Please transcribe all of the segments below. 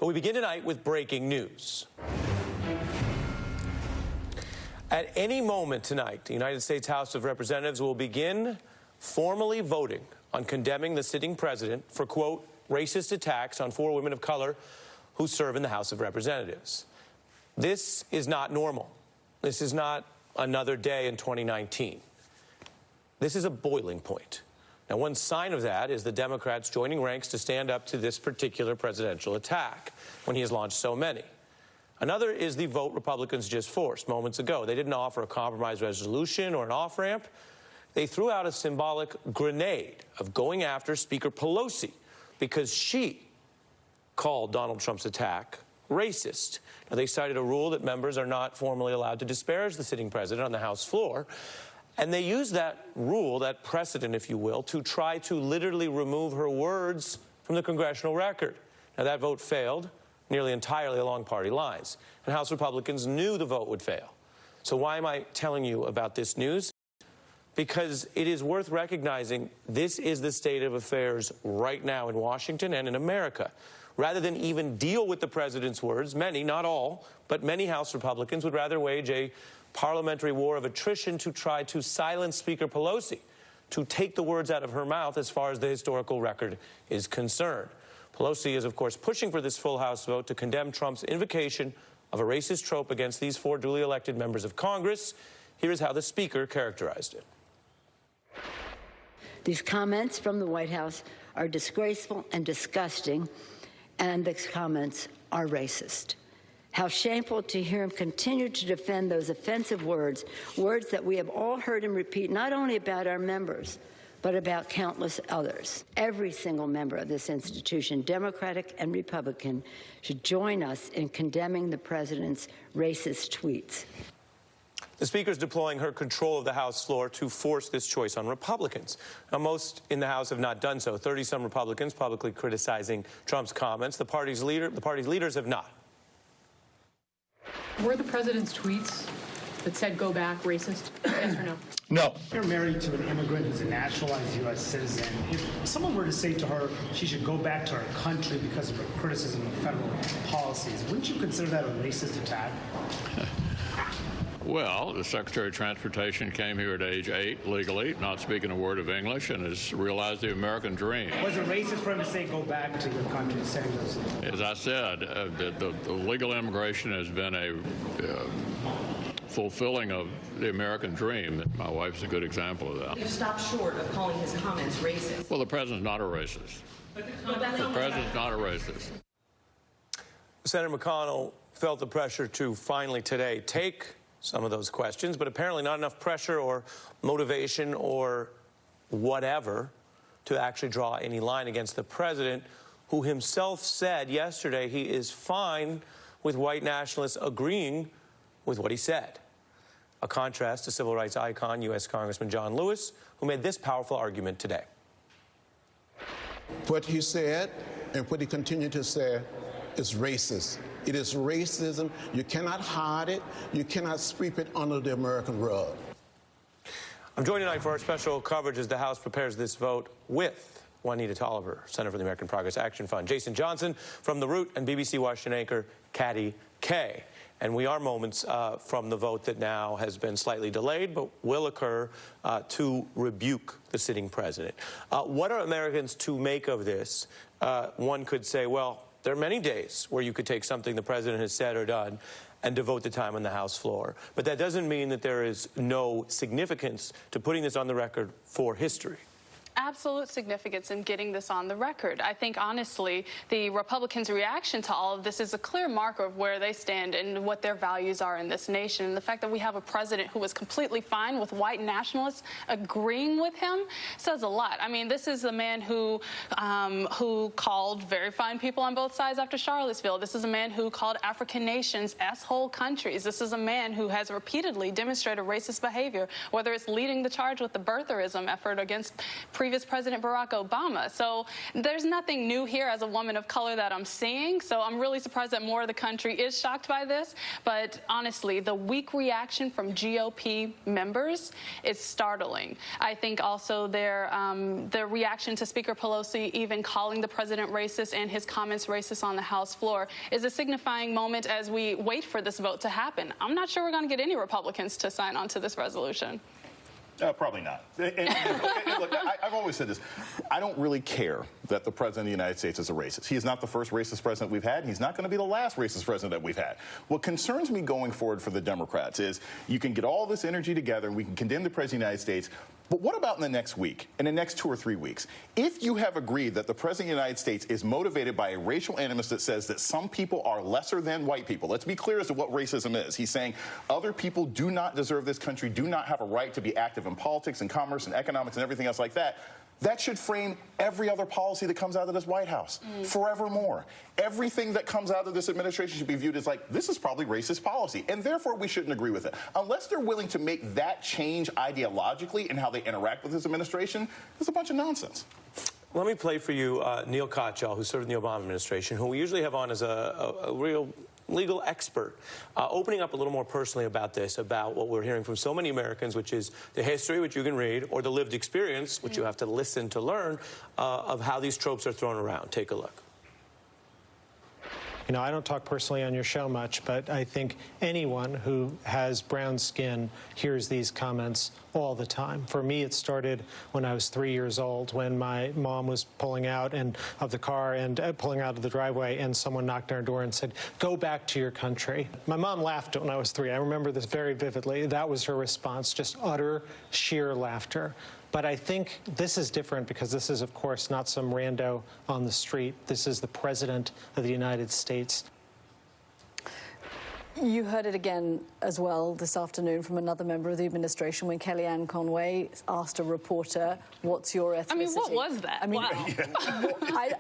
But we begin tonight with breaking news. At any moment tonight, the United States House of Representatives will begin formally voting on condemning the sitting president for, quote, racist attacks on 4 women of color who serve in the House of Representatives. This is not normal. This is not another day in 2019. This is a boiling point. Now, one sign of that is the Democrats joining ranks to stand up to this particular presidential attack when he has launched so many. Another is the vote Republicans just forced moments ago. They didn't offer a compromise resolution or an off-ramp. They threw out a symbolic grenade of going after Speaker Pelosi because she called Donald Trump's attack racist. Now, they cited a rule that members are not formally allowed to disparage the sitting president on the House floor. And they used that rule, that precedent, if you will, to try to literally remove her words from the congressional record. Now, that vote failed nearly entirely along party lines, and House Republicans knew the vote would fail. So why am I telling you about this news? Because it is worth recognizing this is the state of affairs right now in Washington and in America. Rather than even deal with the president's words, many, not all, but many House Republicans would rather wage a parliamentary war of attrition to try to silence Speaker Pelosi, to take the words out of her mouth as far as the historical record is concerned. Pelosi is, of course, pushing for this full House vote to condemn Trump's invocation of a racist trope against these 4 duly elected members of Congress. Here is how the Speaker characterized it. These comments from the White House are disgraceful and disgusting, and these comments are racist. How shameful to hear him continue to defend those offensive words, words that we have all heard him repeat not only about our members, but about countless others. Every single member of this institution, Democratic and Republican, should join us in condemning the president's racist tweets. The Speaker is deploying her control of the House floor to force this choice on Republicans. Now, most in the House have not done so. 30-some Republicans publicly criticizing Trump's comments. The party's leaders have not. Were the president's tweets that said go back racist? Yes or no? No. You're married to an immigrant who's a naturalized U.S. citizen. If someone were to say to her she should go back to her country because of her criticism of federal policies, wouldn't you consider that a racist attack? Well, the Secretary of Transportation came here at age 8 legally, not speaking a word of English, and has realized the American dream. Was it racist for him to say go back to your country, saying those things? As I said, the legal immigration has been a fulfilling of the American dream. My wife's a good example of that. You've stopped short of calling his comments racist. Well, the president's not a racist. The president's not a racist. Senator McConnell felt the pressure to finally today take some of those questions, but apparently not enough pressure or motivation or whatever to actually draw any line against the president, who himself said yesterday he is fine with white nationalists agreeing with what he said. A contrast to civil rights icon, U.S. Congressman John Lewis, who made this powerful argument today. What he said and what he continued to say is racist. It is racism. You cannot hide it. You cannot sweep it under the American rug. I'm joined tonight for our special coverage as the House prepares this vote with Juanita Tolliver, Center for the American Progress Action Fund, Jason Johnson from The Root, and BBC Washington anchor Katty Kay. And we are moments from the vote that now has been slightly delayed, but will occur to rebuke the sitting president. What are Americans to make of this? One could say, well, there are many days where you could take something the president has said or done and devote the time on the House floor. But that doesn't mean that there is no significance to putting this on the record for history. Absolute significance in getting this on the record. I think, honestly, the Republicans' reaction to all of this is a clear marker of where they stand and what their values are in this nation. And the fact that we have a president who was completely fine with white nationalists agreeing with him says a lot. I mean, this is a man who called very fine people on both sides after Charlottesville. This is a man who called African nations S-hole countries. This is a man who has repeatedly demonstrated racist behavior, whether it's leading the charge with the birtherism effort against previous previous President Barack Obama. So there's nothing new here as a woman of color that I'm seeing. So I'm really surprised that more of the country is shocked by this. But honestly, the weak reaction from GOP members is startling. I think also their reaction to Speaker Pelosi even calling the president racist and his comments racist on the House floor is a signifying moment as we wait for this vote to happen. I'm not sure we're going to get any Republicans to sign on to this resolution. Probably not. And look, I've always said this. I don't really care that the President of the United States is a racist. He is not the first racist president we've had, and he's not going to be the last racist president that we've had. What concerns me going forward for the Democrats is you can get all this energy together, and we can condemn the President of the United States, but what about in the next week, in the next 2 or 3 weeks? If you have agreed that the President of the United States is motivated by a racial animus that says that some people are lesser than white people, let's be clear as to what racism is. He's saying other people do not deserve this country, do not have a right to be active in politics and commerce and economics and everything else like that. That should frame every other policy that comes out of this White House forevermore. Everything that comes out of this administration should be viewed as like, this is probably racist policy, and therefore we shouldn't agree with it. Unless they're willing to make that change ideologically in how they interact with this administration, it's a bunch of nonsense. Let me play for you Neil Katyal, who served in the Obama administration, who we usually have on as a real legal expert, opening up a little more personally about this, about what we're hearing from so many Americans, which is the history, which you can read, or the lived experience, which you have to listen to learn, of how these tropes are thrown around. Take a look. You know, I don't talk personally on your show much, but I think anyone who has brown skin hears these comments all the time. For me, it started when I was 3 years old, when my mom was pulling out of the car and pulling out of the driveway, and someone knocked on our door and said, "Go back to your country." My mom laughed when I was 3. I remember this very vividly. That was her response, just utter, sheer laughter. But I think this is different because this is, of course, not some rando on the street. This is the President of the United States. You heard it again as well this afternoon from another member of the administration when Kellyanne Conway asked a reporter, "What's your ethnicity?" I mean, what was that? I mean, wow.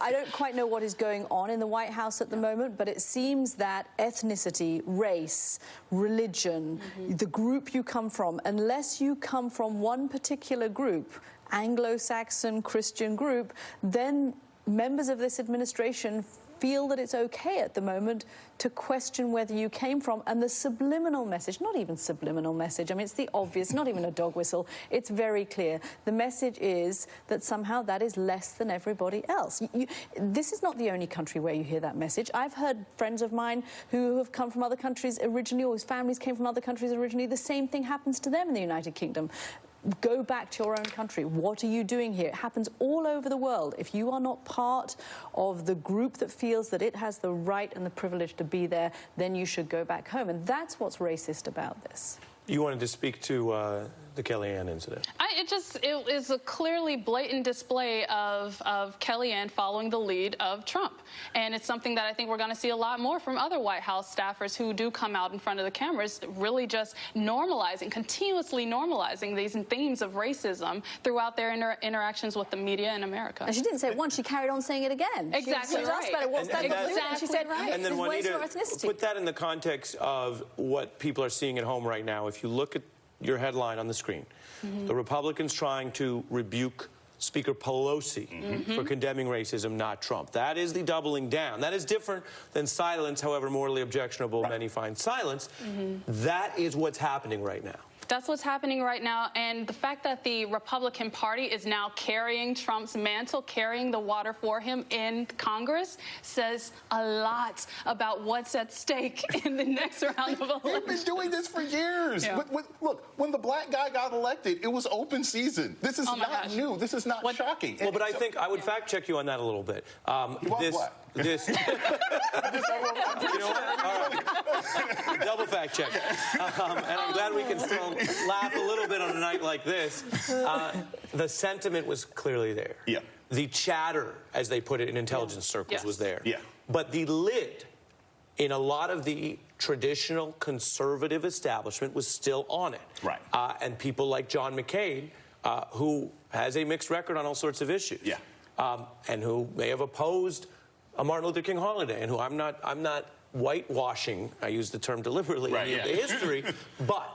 I don't quite know what is going on in the White House at the moment, but it seems that ethnicity, race, religion, the group you come from, unless you come from one particular group, Anglo-Saxon Christian group, then members of this administration feel that it's okay at the moment to question whether you came from, and the subliminal message, not even subliminal message, I mean, it's the obvious, not even a dog whistle, it's very clear. The message is that somehow that is less than everybody else. This is not the only country where you hear that message. I've heard friends of mine who have come from other countries originally, or whose families came from other countries originally, the same thing happens to them in the United Kingdom. Go back to your own country. What are you doing here? It happens all over the world. If you are not part of the group that feels that it has the right and the privilege to be there, then you should go back home. And that's what's racist about this. You wanted to speak to the Kellyanne incident. It is a clearly blatant display of Kellyanne following the lead of Trump. And it's something that I think we're going to see a lot more from other White House staffers who do come out in front of the cameras, really just continuously normalizing these themes of racism throughout their interactions with the media in America. And she didn't say it once, she carried on saying it again. Exactly She was asked about it, what's that got to do? And she said, and then where's your Juanita, ethnicity? put that in the context of what people are seeing at home right now. If you look at your headline on the screen, the Republicans trying to rebuke Speaker Pelosi for condemning racism, not Trump. That is the doubling down. That is different than silence, however morally objectionable many find silence. That is what's happening right now. That's what's happening right now, and the fact that the Republican Party is now carrying Trump's mantle, carrying the water for him in Congress, says a lot about what's at stake in the next round of elections. They've been doing this for years. Yeah. Look, when the black guy got elected, it was open season. This is not new. This is not shocking. Well, but I think I would fact check you on that a little bit. This you know what? All right. Double fact check. And I'm glad we can still laugh a little bit on a night like this. The sentiment was clearly there. Yeah. The chatter, as they put it in intelligence circles, was there. Yeah. But the lid in a lot of the traditional conservative establishment was still on it. Right. And people like John McCain, who has a mixed record on all sorts of issues. Yeah. And who may have opposed a Martin Luther King holiday, and who I'm not whitewashing, I use the term deliberately, the history, but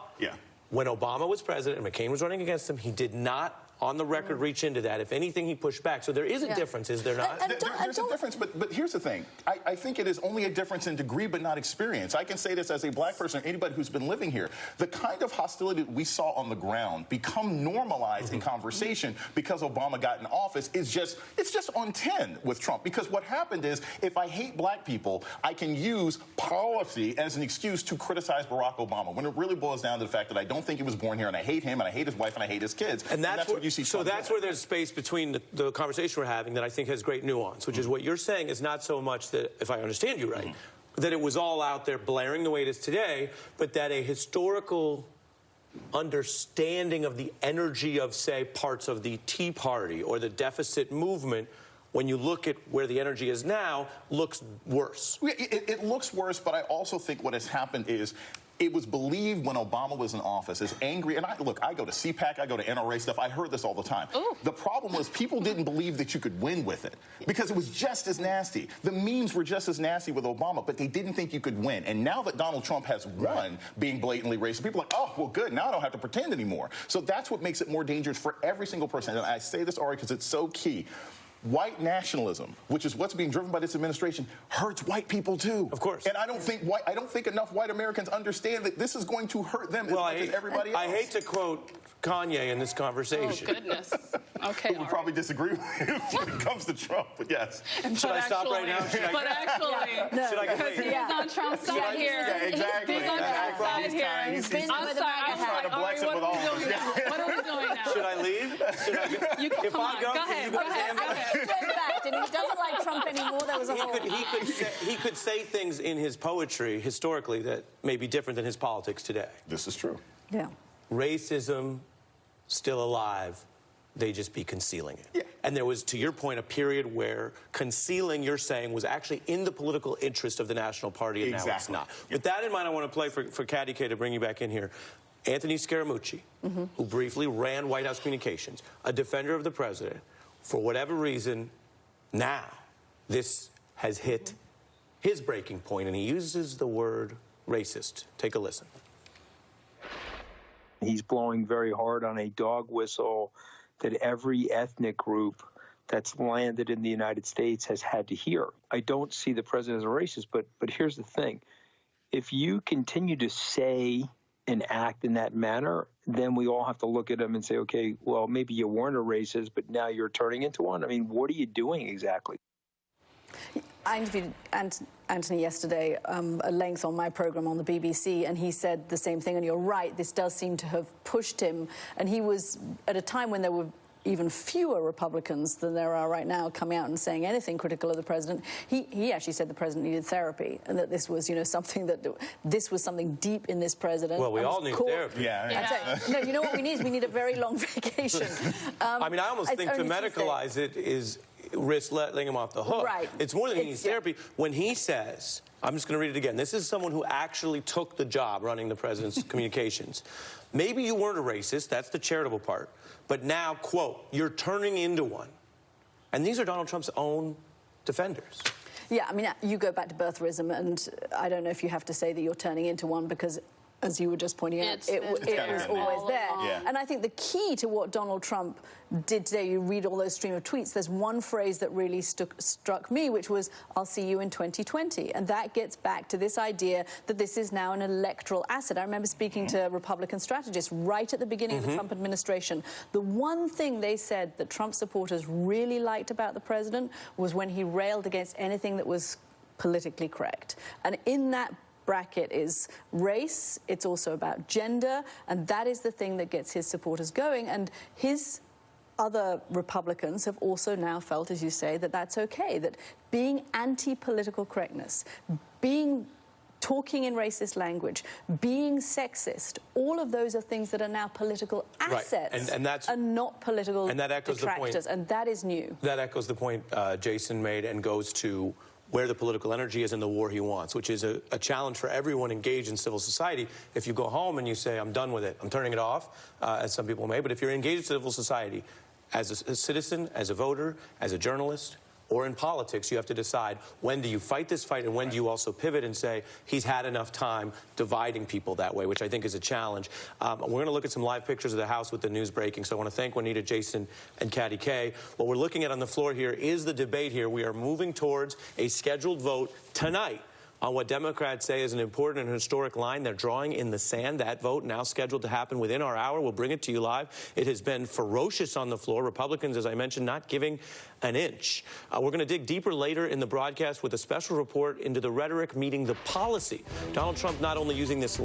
when Obama was president and McCain was running against him, he did not on the record, reach into that. If anything, he pushed back. So there is a difference, is there not? There's a difference, but here's the thing. I think it is only a difference in degree, but not experience. I can say this as a black person, or anybody who's been living here. The kind of hostility we saw on the ground become normalized in conversation because Obama got in office it's just on 10 with Trump. Because what happened is, if I hate black people, I can use policy as an excuse to criticize Barack Obama, when it really boils down to the fact that I don't think he was born here, and I hate him, and I hate his wife, and I hate his kids. And that's what you see. So that's where there's space between the conversation we're having that I think has great nuance, which is what you're saying is not so much that, if I understand you right, that it was all out there blaring the way it is today, but that a historical understanding of the energy of, say, parts of the Tea Party or the deficit movement, when you look at where the energy is now, looks worse. It looks worse, but I also think what has happened is, it was believed when Obama was in office, as angry, and I go to CPAC, I go to NRA stuff, I heard this all the time. Ooh. The problem was people didn't believe that you could win with it because it was just as nasty. The memes were just as nasty with Obama, but they didn't think you could win. And now that Donald Trump has won being blatantly racist, people are like, oh, well, good, now I don't have to pretend anymore. So that's what makes it more dangerous for every single person. And I say this, Ari, because it's so key. White nationalism, which is what's being driven by this administration, hurts white people too. Of course. And I don't think enough white Americans understand that this is going to hurt them as much as everybody else. I hate to quote Kanye in this conversation. Oh, goodness. Okay, Who will probably disagree with you when it comes to Trump, but yes. Should I stop right now? But actually, should I because he's on Trump's side here. Yeah, exactly. He's on Trump's side here. I'm trying to flex it with all of us. What are we doing now? Should I leave? Should I you can, if come I on, go, go ahead. Go ahead. He doesn't like Trump anymore. There was a whole... He could say things in his poetry, historically, that may be different than his politics today. This is true. Yeah. Racism, still alive, they just be concealing it. Yeah. And there was, to your point, a period where concealing, you're saying, was actually in the political interest of the National Party, and now it's not. With that in mind, I want to play for Katty Kay to bring you back in here. Anthony Scaramucci, who briefly ran White House communications, a defender of the president, for whatever reason, now this has hit his breaking point, and he uses the word racist. Take a listen. He's blowing very hard on a dog whistle that every ethnic group that's landed in the United States has had to hear. I don't see the president as a racist, but here's the thing. If you continue to say and act in that manner, then we all have to look at him and say, okay, well, maybe you weren't a racist, but now you're turning into one. I mean, what are you doing exactly? I interviewed Anthony yesterday at length on my program on the BBC, and he said the same thing. And you're right, this does seem to have pushed him. And he was at a time when there were even fewer Republicans than there are right now coming out and saying anything critical of the president. He actually said the president needed therapy, and that this was, this was something deep in this president. Well, we all need therapy. Yeah. No, you know what we need? We need a very long vacation. I mean, I almost think to medicalize it is risk letting him off the hook. Right. It's more than he needs therapy. When he says, I'm just going to read it again, this is someone who actually took the job running the president's communications. Maybe you weren't a racist, that's the charitable part, but now, quote, you're turning into one. And these are Donald Trump's own defenders. Yeah, I mean, you go back to birtherism, and I don't know if you have to say that you're turning into one, because as you were just pointing out, it was always there. Yeah. And I think the key to what Donald Trump did today, you read all those stream of tweets, there's one phrase that really struck me, which was, I'll see you in 2020. And that gets back to this idea that this is now an electoral asset. I remember speaking to Republican strategists right at the beginning of the Trump administration. The one thing they said that Trump supporters really liked about the president was when he railed against anything that was politically correct. And in that bracket is race, it's also about gender, and that is the thing that gets his supporters going. And his other Republicans have also now felt, as you say, that that's okay, that being anti-political correctness, talking in racist language, being sexist, all of those are things that are now political assets, right. and not political echoes detractors, the point, and that is new. That echoes the point Jason made and goes to where the political energy is in the war he wants, which is a challenge for everyone engaged in civil society. If you go home and you say, I'm done with it, I'm turning it off, as some people may, but if you're engaged in civil society, as a citizen, as a voter, as a journalist, or in politics, you have to decide when do you fight this fight and when do you also pivot and say he's had enough time dividing people that way, which I think is a challenge. We're going to look at some live pictures of the House with the news breaking. So I want to thank Juanita, Jason, and Katty Kay. What we're looking at on the floor here is the debate here. We are moving towards a scheduled vote tonight on what Democrats say is an important and historic line they're drawing in the sand. That vote now scheduled to happen within our hour. We'll bring it to you live. It has been ferocious on the floor. Republicans, as I mentioned, not giving an inch. We're going to dig deeper later in the broadcast with a special report into the rhetoric meeting the policy. Donald Trump not only using this